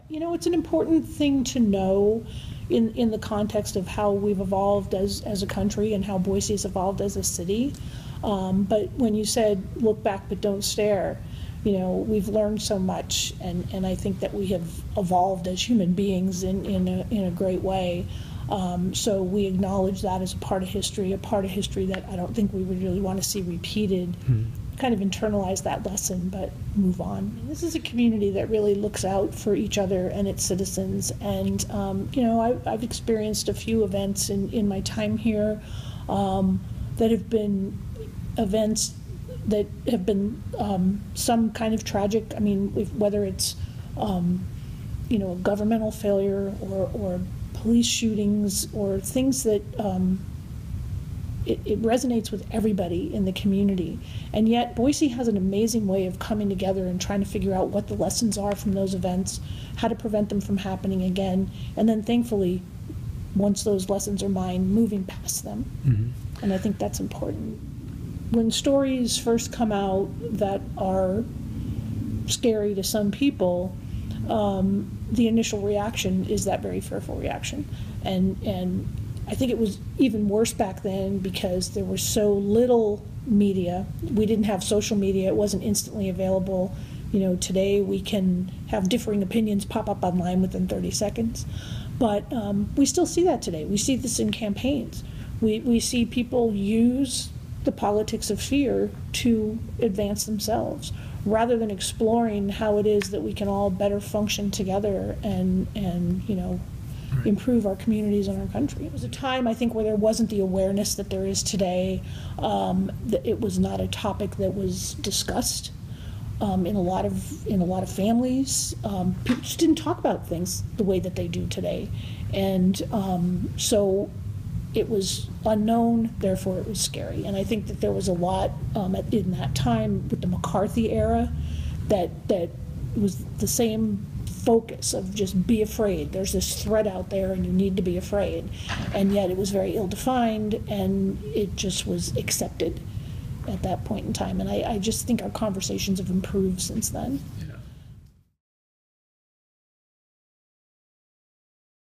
You know, it's an important thing to know in the context of how we've evolved as a country and how Boise has evolved as a city. But when you said, look back but don't stare, you know, we've learned so much, and I think that we have evolved as human beings in a great way. So we acknowledge that as a part of history that I don't think we would really want to see repeated. Kind of internalize that lesson, but move on. This is a community that really looks out for each other and its citizens, and you know, I've experienced a few events in my time here that have been events that have been some kind of tragic. I mean, whether it's you know, a governmental failure or police shootings or things that it resonates with everybody in the community. And yet Boise has an amazing way of coming together and trying to figure out what the lessons are from those events, how to prevent them from happening again, and then thankfully, once those lessons are mined, moving past them. And I think that's important. When stories first come out that are scary to some people, the initial reaction is that very fearful reaction. And I think it was even worse back then because there was so little media. We didn't have social media. It wasn't instantly available. You know, today we can have differing opinions pop up online within 30 seconds. But we still see that today. We see this in campaigns. We see people use the politics of fear to advance themselves rather than exploring how it is that we can all better function together and you know, improve our communities and our country. It was a time, I think, where there wasn't the awareness that there is today. That it was not a topic that was discussed in a lot of families. People just didn't talk about things the way that they do today, and so it was unknown. Therefore, it was scary. And I think that there was a lot in that time with the McCarthy era that was the same focus of just be afraid. There's this threat out there and you need to be afraid. And yet it was very ill-defined and it just was accepted at that point in time. And I just think our conversations have improved since then.